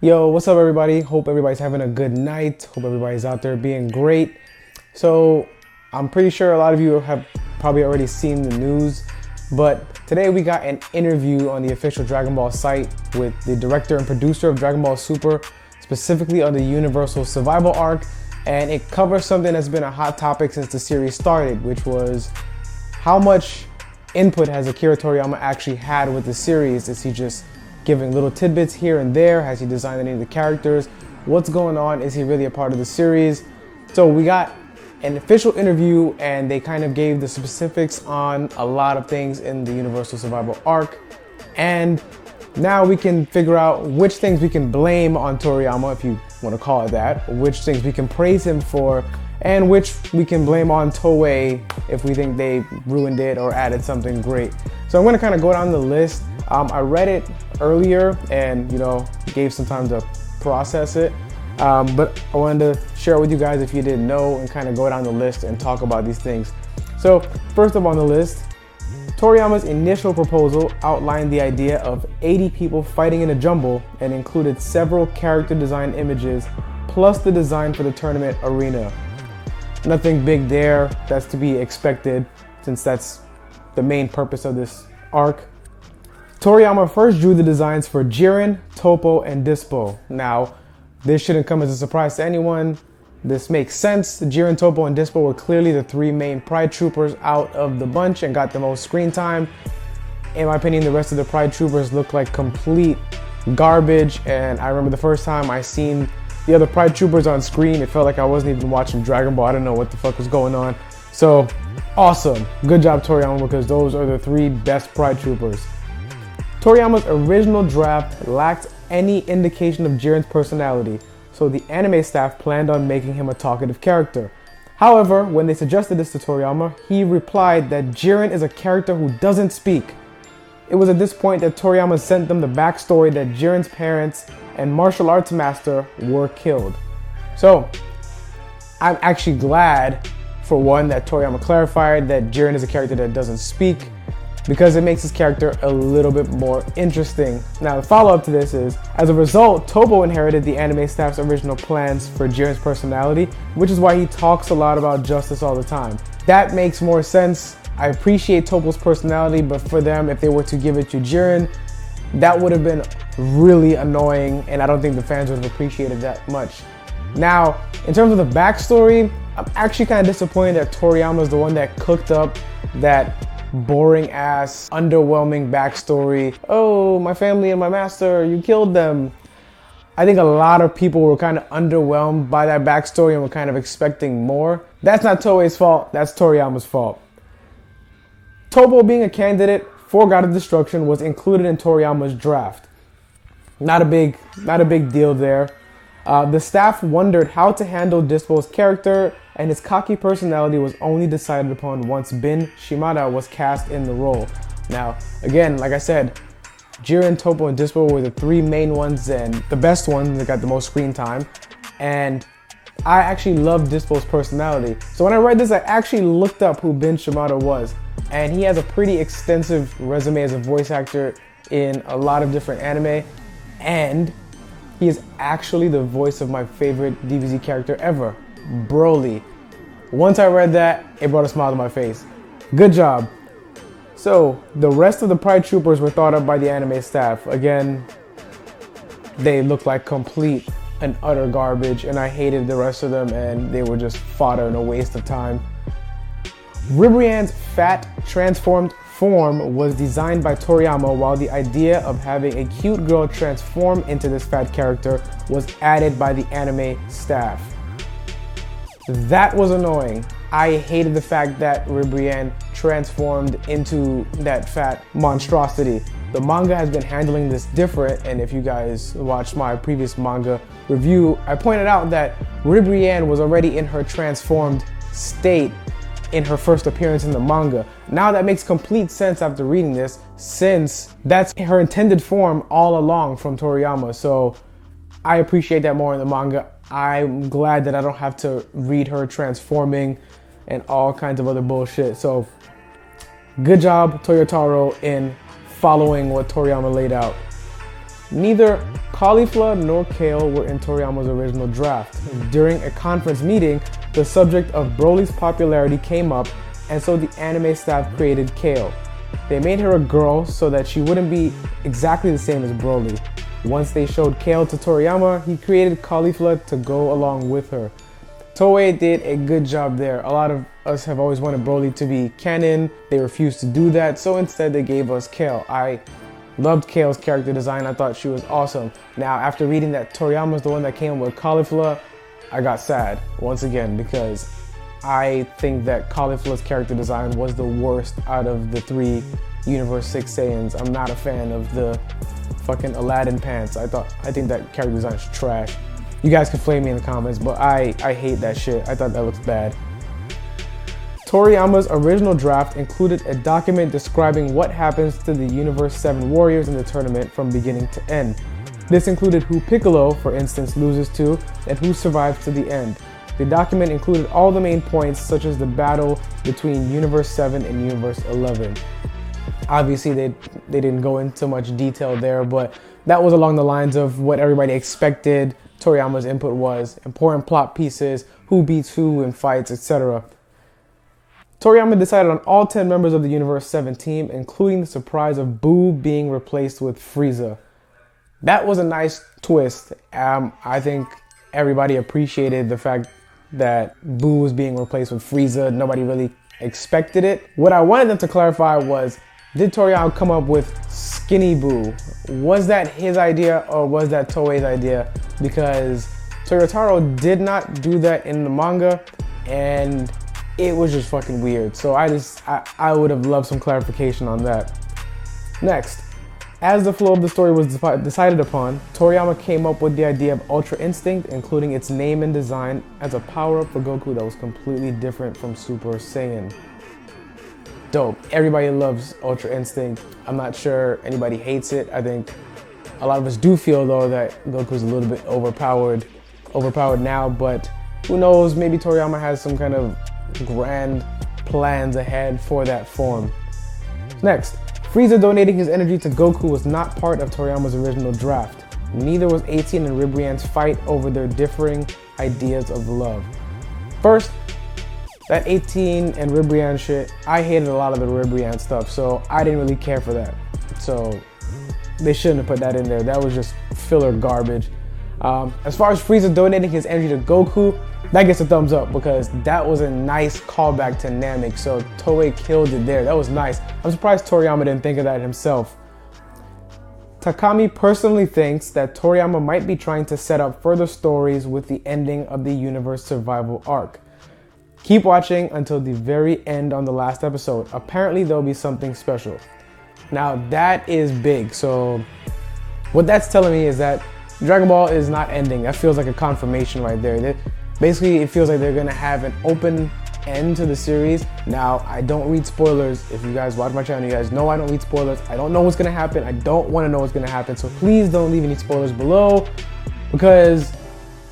Yo, what's up, everybody? Hope everybody's having a good night. Hope everybody's out there being great. So, I'm pretty sure a lot of you have probably already seen the news, but today we got an interview on the official Dragon Ball site with the director and producer of Dragon Ball Super, specifically on the Universal Survival arc, and it covers something that's been a hot topic since the series started, which was how much input has Akira Toriyama actually had with the series. Is he just giving little tidbits here and there? Has he designed any of the characters? What's going on? Is he really a part of the series? So we got an official interview and they kind of gave the specifics on a lot of things in the Universal Survival arc. And now we can figure out which things we can blame on Toriyama, if you want to call it that, which things we can praise him for, and which we can blame on Toei if we think they ruined it or added something great. So I'm going to kind of go down the list. I read it earlier and, gave some time to process it. But I wanted to share it with you guys if you didn't know and kind of go down the list and talk about these things. So first up on the list, Toriyama's initial proposal outlined the idea of 80 people fighting in a jumble and included several character design images plus the design for the tournament arena. Nothing big there. That's to be expected since that's the main purpose of this arc. Toriyama first drew the designs for Jiren, Toppo, and Dispo. Now, this shouldn't come as a surprise to anyone. This makes sense. Jiren, Toppo, and Dispo were clearly the three main Pride Troopers out of the bunch and got the most screen time. In my opinion, the rest of the Pride Troopers look like complete garbage, and I remember the first time I seen the other Pride Troopers on screen, it felt like I wasn't even watching Dragon Ball. I didn't know what the fuck was going on. So, awesome. Good job, Toriyama, because those are the three best Pride Troopers. Toriyama's original draft lacked any indication of Jiren's personality, so the anime staff planned on making him a talkative character. However, when they suggested this to Toriyama, he replied that Jiren is a character who doesn't speak. It was at this point that Toriyama sent them the backstory that Jiren's parents and martial arts master were killed. So, I'm actually glad, for one, that Toriyama clarified that Jiren is a character that doesn't speak, because it makes his character a little bit more interesting. Now, the follow-up to this is, as a result, Toppo inherited the anime staff's original plans for Jiren's personality, which is why he talks a lot about justice all the time. That makes more sense. I appreciate Toppo's personality, but for them, if they were to give it to Jiren, that would have been really annoying, and I don't think the fans would have appreciated that much. Now, in terms of the backstory, I'm actually kind of disappointed that Toriyama is the one that cooked up that boring ass, underwhelming backstory. Oh, my family and my master, you killed them. I think a lot of people were kind of underwhelmed by that backstory and were kind of expecting more. That's not Toei's fault, that's Toriyama's fault. Toppo being a candidate for God of Destruction was included in Toriyama's draft. Not a big deal there. The staff wondered how to handle Dispo's character, and his cocky personality was only decided upon once Bin Shimada was cast in the role. Now, again, like I said, Jiren, Toppo, and Dispo were the three main ones and the best ones that got the most screen time. And I actually love Dispo's personality. So when I read this, I actually looked up who Bin Shimada was. And he has a pretty extensive resume as a voice actor in a lot of different anime. And he is actually the voice of my favorite DBZ character ever, Broly. Once I read that, it brought a smile to my face. Good job. So, the rest of the Pride Troopers were thought up by the anime staff. Again, they looked like complete and utter garbage, and I hated the rest of them, and they were just fodder and a waste of time. Ribrianne's fat, transformed form was designed by Toriyama, while the idea of having a cute girl transform into this fat character was added by the anime staff. That was annoying. I hated the fact that Ribrianne transformed into that fat monstrosity. The manga has been handling this different, and if you guys watched my previous manga review, I pointed out that Ribrianne was already in her transformed state in her first appearance in the manga. Now that makes complete sense after reading this, since that's her intended form all along from Toriyama. So I appreciate that more in the manga. I'm glad that I don't have to read her transforming and all kinds of other bullshit. So good job, Toyotaro, in following what Toriyama laid out. Neither cauliflower nor kale were in Toriyama's original draft. During a conference meeting, the subject of Broly's popularity came up, and so the anime staff created Kale. They made her a girl so that she wouldn't be exactly the same as Broly. Once they showed Kale to Toriyama, he created cauliflower to go along with her. Toei did a good job there. A lot of us have always wanted Broly to be canon. They refused to do that, so instead they gave us Kale. I loved Kale's character design. I thought she was awesome. Now, after reading that Toriyama's the one that came with cauliflower, I got sad once again because I think that cauliflower's character design was the worst out of the 3 Universe 6 Saiyans. I'm not a fan of the fucking Aladdin pants. I think that character design is trash. You guys can flame me in the comments, but I hate that shit. I thought that looks bad. Toriyama's original draft included a document describing what happens to the Universe 7 warriors in the tournament from beginning to end. This included who Piccolo, for instance, loses to, and who survives to the end. The document included all the main points, such as the battle between Universe 7 and Universe 11. Obviously, they didn't go into much detail there, but that was along the lines of what everybody expected Toriyama's input was. Important plot pieces, who beats who in fights, etc. Toriyama decided on all 10 members of the Universe 7 team, including the surprise of Boo being replaced with Frieza. That was a nice twist. I think everybody appreciated the fact that Boo was being replaced with Frieza. Nobody really expected it. What I wanted them to clarify was, did Toriyama come up with Skinny Boo? Was that his idea or was that Toei's idea? Because Toyotaro did not do that in the manga and it was just fucking weird. So I would have loved some clarification on that. Next, as the flow of the story was decided upon, Toriyama came up with the idea of Ultra Instinct, including its name and design as a power-up for Goku that was completely different from Super Saiyan. Dope. Everybody loves Ultra Instinct. I'm not sure anybody hates it. I think a lot of us do feel though that Goku's a little bit overpowered now, but who knows, maybe Toriyama has some kind of grand plans ahead for that form. Next, Frieza donating his energy to Goku was not part of Toriyama's original draft. Neither was 18 and Ribrianne's fight over their differing ideas of love. First, that 18 and Ribrianne shit, I hated a lot of the Ribrianne stuff, so I didn't really care for that. So they shouldn't have put that in there. That was just filler garbage. As far as Frieza donating his energy to Goku, that gets a thumbs up because that was a nice callback to Namek, so Toei killed it there. That was nice. I'm surprised Toriyama didn't think of that himself. Takami personally thinks that Toriyama might be trying to set up further stories with the ending of the Universe Survival arc. Keep watching until the very end on the last episode. Apparently there'll be something special. Now that is big, so what that's telling me is that Dragon Ball is not ending. That feels like a confirmation right there. Basically, it feels like they're gonna have an open end to the series. Now, I don't read spoilers. If you guys watch my channel, you guys know I don't read spoilers. I don't know what's gonna happen. I don't wanna know what's gonna happen. So please don't leave any spoilers below because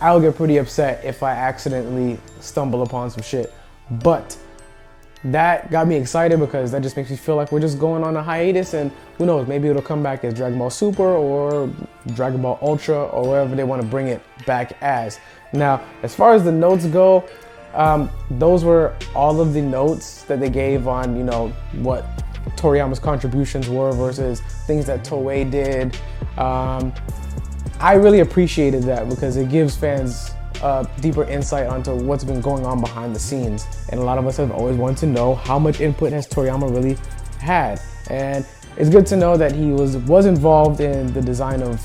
I'll get pretty upset if I accidentally stumble upon some shit. But that got me excited because that just makes me feel like we're just going on a hiatus, and who knows, maybe it'll come back as Dragon Ball Super or Dragon Ball Ultra or wherever they want to bring it back as. Now, as far as the notes go, those were all of the notes that they gave on, you know, what Toriyama's contributions were versus things that Toei did. I really appreciated that because it gives fans deeper insight onto what's been going on behind the scenes, and a lot of us have always wanted to know how much input has Toriyama really had, and it's good to know that he was involved in the design of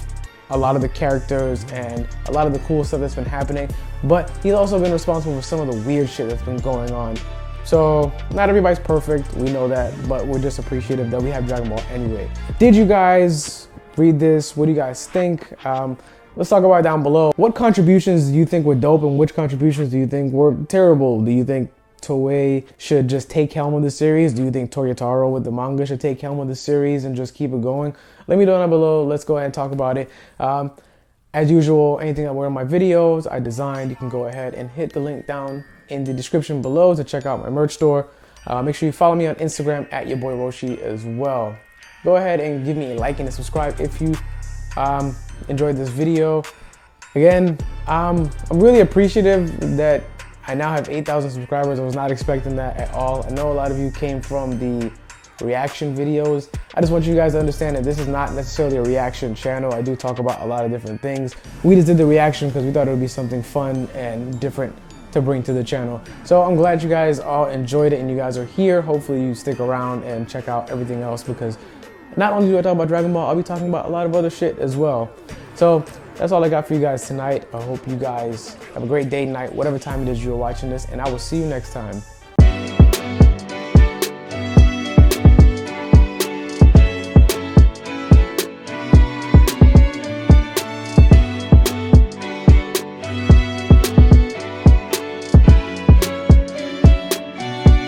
a lot of the characters and a lot of the cool stuff that's been happening, but he's also been responsible for some of the weird shit that's been going on. So not everybody's perfect, we know that, but we're just appreciative that we have Dragon Ball anyway. Did you guys read this? What do you guys think? Let's talk about it down below. What contributions do you think were dope and which contributions do you think were terrible? Do you think Toei should just take helm of the series? Do you think Toyotaro with the manga should take helm of the series and just keep it going? Let me know down below. Let's go ahead and talk about it. As usual, anything I wear in my videos, I designed. You can go ahead and hit the link down in the description below to check out my merch store. Make sure you follow me on Instagram at your boy Roshi as well. Go ahead and give me a like and a subscribe if you enjoyed this video. Again, I'm really appreciative that I now have 8,000 subscribers. I was not expecting that at all. I know a lot of you came from the reaction videos. I just want you guys to understand that this is not necessarily a reaction channel. I do talk about a lot of different things. We just did the reaction because we thought it would be something fun and different to bring to the channel. So I'm glad you guys all enjoyed it and you guys are here. Hopefully you stick around and check out everything else, because not only do I talk about Dragon Ball, I'll be talking about a lot of other shit as well. So that's all I got for you guys tonight. I hope you guys have a great day, night, whatever time it is you're watching this, and I will see you next time.